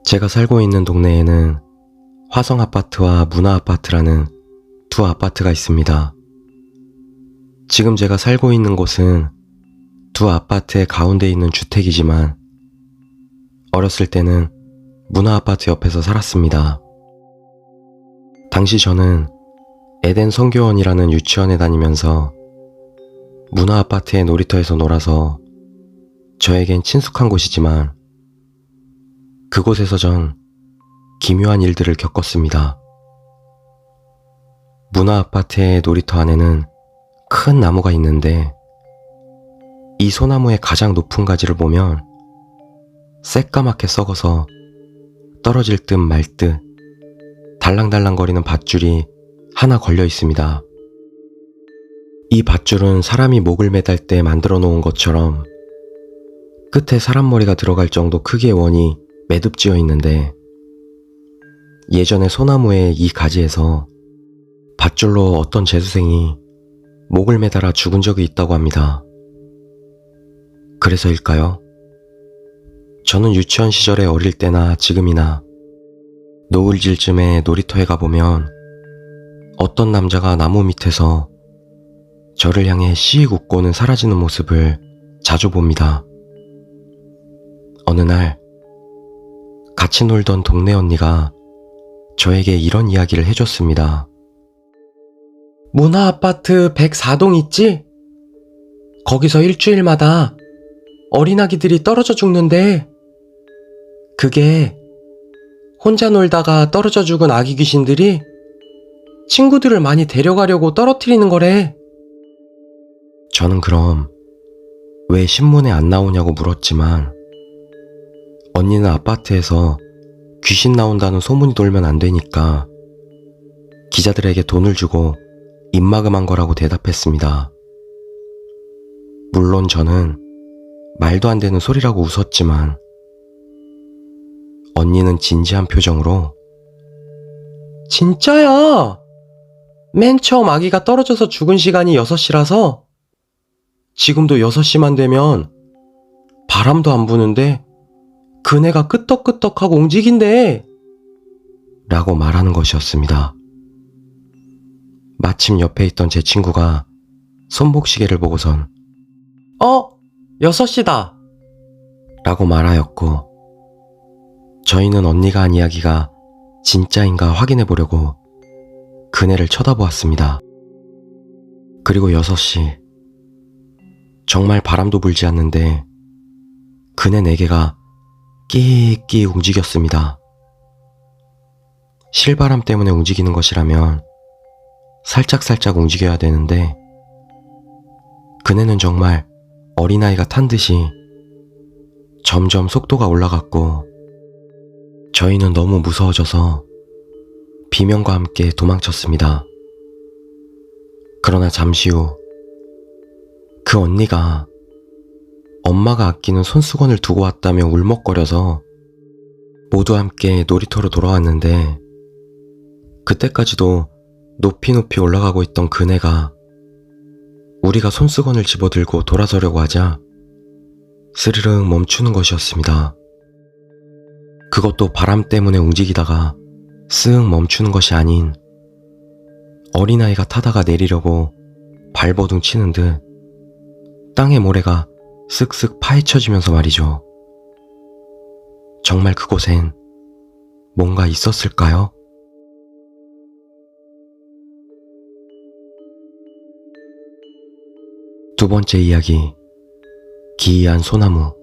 제가 살고 있는 동네에는 화성아파트와 문화아파트라는 두 아파트가 있습니다. 지금 제가 살고 있는 곳은 두 아파트의 가운데 있는 주택이지만 어렸을 때는 문화아파트 옆에서 살았습니다. 당시 저는 에덴 성교원이라는 유치원에 다니면서 문화아파트의 놀이터에서 놀아서 저에겐 친숙한 곳이지만 그곳에서 전 기묘한 일들을 겪었습니다. 문화아파트의 놀이터 안에는 큰 나무가 있는데 이 소나무의 가장 높은 가지를 보면 새까맣게 썩어서 떨어질 듯 말 듯 달랑달랑거리는 밧줄이 하나 걸려 있습니다. 이 밧줄은 사람이 목을 매달 때 만들어 놓은 것처럼 끝에 사람 머리가 들어갈 정도 크기의 원이 매듭지어 있는데 예전에 소나무의 이 가지에서 밧줄로 어떤 재수생이 목을 매달아 죽은 적이 있다고 합니다. 그래서일까요? 저는 유치원 시절에 어릴 때나 지금이나 노을질쯤에 놀이터에 가보면 어떤 남자가 나무 밑에서 저를 향해 씩 웃고는 사라지는 모습을 자주 봅니다. 어느 날 같이 놀던 동네 언니가 저에게 이런 이야기를 해줬습니다. 문화아파트 104동 있지? 거기서 일주일마다 어린아기들이 떨어져 죽는데 그게 혼자 놀다가 떨어져 죽은 아기 귀신들이 친구들을 많이 데려가려고 떨어뜨리는 거래. 저는 그럼 왜 신문에 안 나오냐고 물었지만 언니는 아파트에서 귀신 나온다는 소문이 돌면 안 되니까 기자들에게 돈을 주고 입막음한 거라고 대답했습니다. 물론 저는 말도 안 되는 소리라고 웃었지만 언니는 진지한 표정으로 진짜야! 맨 처음 아기가 떨어져서 죽은 시간이 6시라서 지금도 6시만 되면 바람도 안 부는데 그네가 끄떡끄떡하고 움직인대 라고 말하는 것이었습니다. 마침 옆에 있던 제 친구가 손목시계를 보고선 6시다 라고 말하였고 저희는 언니가 한 이야기가 진짜인가 확인해 보려고 그네를 쳐다보았습니다. 그리고 6시 정말 바람도 불지 않는데 그네 4개가 끼익끼 움직였습니다. 실바람 때문에 움직이는 것이라면 살짝살짝 움직여야 되는데 그네는 정말 어린아이가 탄 듯이 점점 속도가 올라갔고 저희는 너무 무서워져서 비명과 함께 도망쳤습니다. 그러나 잠시 후 그 언니가 엄마가 아끼는 손수건을 두고 왔다며 울먹거려서 모두 함께 놀이터로 돌아왔는데 그때까지도 높이 높이 올라가고 있던 그네가 우리가 손수건을 집어들고 돌아서려고 하자 스르륵 멈추는 것이었습니다. 그것도 바람 때문에 움직이다가 쓱 멈추는 것이 아닌 어린아이가 타다가 내리려고 발버둥 치는 듯 땅의 모래가 쓱쓱 파헤쳐지면서 말이죠. 정말 그곳엔 뭔가 있었을까요? 두 번째 이야기, 기이한 소나무.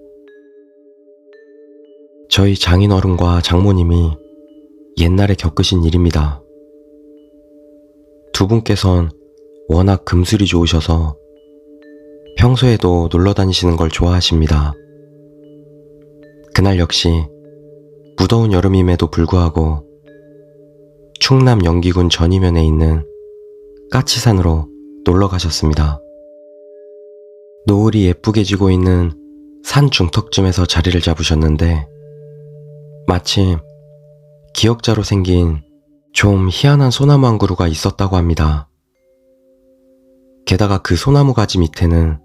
저희 장인어른과 장모님이 옛날에 겪으신 일입니다. 두 분께선 워낙 금술이 좋으셔서 평소에도 놀러 다니시는 걸 좋아하십니다. 그날 역시 무더운 여름임에도 불구하고 충남 영기군 전이면에 있는 까치산으로 놀러 가셨습니다. 노을이 예쁘게 지고 있는 산 중턱쯤에서 자리를 잡으셨는데 마침 기역자로 생긴 좀 희한한 소나무 한 그루가 있었다고 합니다. 게다가 그 소나무 가지 밑에는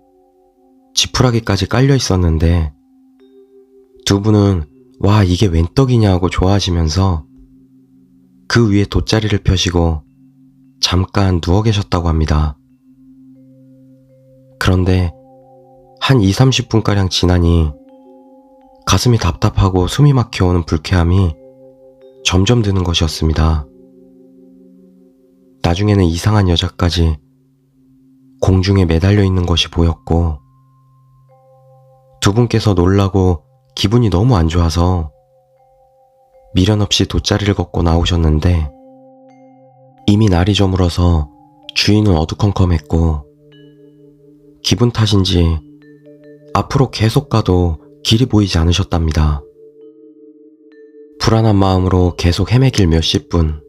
지푸라기까지 깔려 있었는데 두 분은 와, 이게 웬 떡이냐고 좋아하시면서 그 위에 돗자리를 펴시고 잠깐 누워 계셨다고 합니다. 그런데 한 2, 30분가량 지나니 가슴이 답답하고 숨이 막혀오는 불쾌함이 점점 드는 것이었습니다. 나중에는 이상한 여자까지 공중에 매달려 있는 것이 보였고, 두 분께서 놀라고 기분이 너무 안 좋아서 미련 없이 돗자리를 걷고 나오셨는데, 이미 날이 저물어서 주위는 어두컴컴했고 기분 탓인지 앞으로 계속 가도 길이 보이지 않으셨답니다. 불안한 마음으로 계속 헤매길 몇십 분.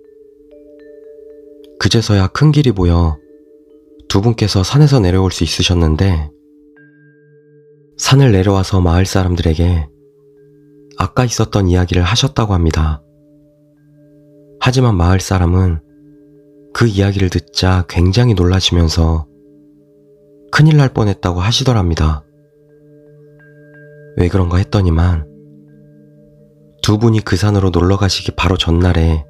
그제서야 큰 길이 보여 두 분께서 산에서 내려올 수 있으셨는데, 산을 내려와서 마을 사람들에게 아까 있었던 이야기를 하셨다고 합니다. 하지만 마을 사람은 그 이야기를 듣자 굉장히 놀라시면서 큰일 날 뻔했다고 하시더랍니다. 왜 그런가 했더니만 두 분이 그 산으로 놀러 가시기 바로 전날에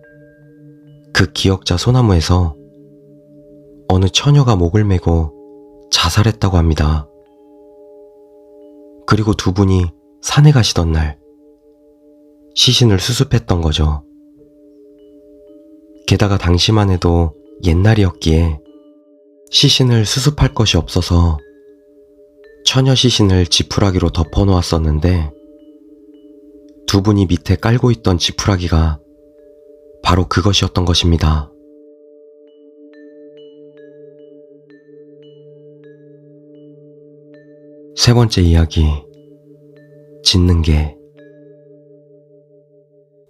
그 기역자 소나무에서 어느 처녀가 목을 메고 자살했다고 합니다. 그리고 두 분이 산에 가시던 날 시신을 수습했던 거죠. 게다가 당시만 해도 옛날이었기에 시신을 수습할 것이 없어서 처녀 시신을 지푸라기로 덮어 놓았었는데, 두 분이 밑에 깔고 있던 지푸라기가 바로 그것이었던 것입니다. 세 번째 이야기, 짖는 개.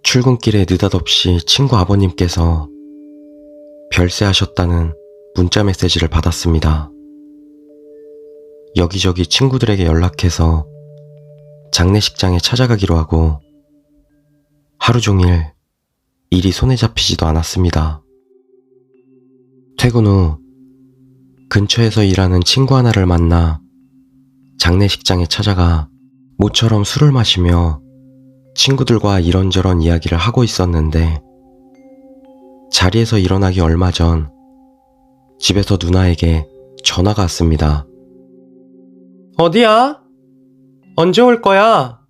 출근길에 느닷없이 친구 아버님께서 별세하셨다는 문자 메시지를 받았습니다. 여기저기 친구들에게 연락해서 장례식장에 찾아가기로 하고 하루 종일 일이 손에 잡히지도 않았습니다. 퇴근 후 근처에서 일하는 친구 하나를 만나 장례식장에 찾아가 모처럼 술을 마시며 친구들과 이런저런 이야기를 하고 있었는데, 자리에서 일어나기 얼마 전 집에서 누나에게 전화가 왔습니다. 어디야? 언제 올 거야?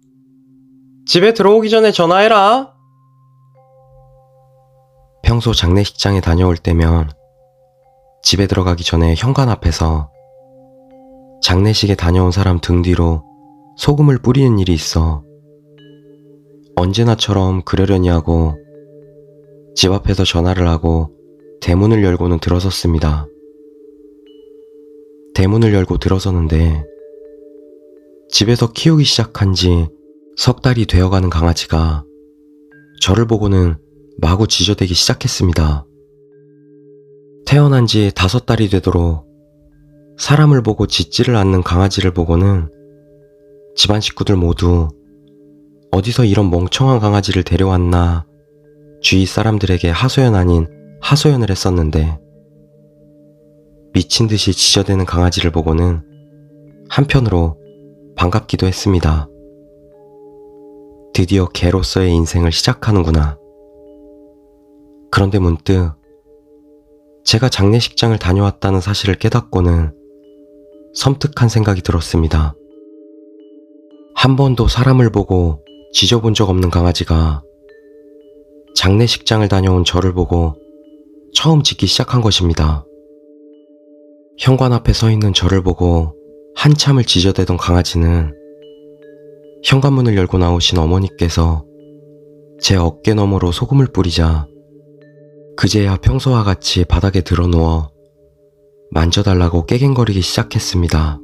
집에 들어오기 전에 전화해라. 평소 장례식장에 다녀올 때면 집에 들어가기 전에 현관 앞에서 장례식에 다녀온 사람 등 뒤로 소금을 뿌리는 일이 있어 언제나처럼 그러려니 하고 집 앞에서 전화를 하고 대문을 열고는 들어섰습니다. 대문을 열고 들어서는데 집에서 키우기 시작한 지 석 달이 되어가는 강아지가 저를 보고는 마구 짖어대기 시작했습니다. 태어난 지 5달이 되도록 사람을 보고 짖지를 않는 강아지를 보고는 집안 식구들 모두 어디서 이런 멍청한 강아지를 데려왔나 주위 사람들에게 하소연 아닌 하소연을 했었는데, 미친 듯이 짖어대는 강아지를 보고는 한편으로 반갑기도 했습니다. 드디어 개로서의 인생을 시작하는구나. 그런데 문득 제가 장례식장을 다녀왔다는 사실을 깨닫고는 섬뜩한 생각이 들었습니다. 한 번도 사람을 보고 짖어본 적 없는 강아지가 장례식장을 다녀온 저를 보고 처음 짖기 시작한 것입니다. 현관 앞에 서 있는 저를 보고 한참을 짖어대던 강아지는 현관문을 열고 나오신 어머니께서 제 어깨 너머로 소금을 뿌리자 그제야 평소와 같이 바닥에 드러누워 만져달라고 깨갱거리기 시작했습니다.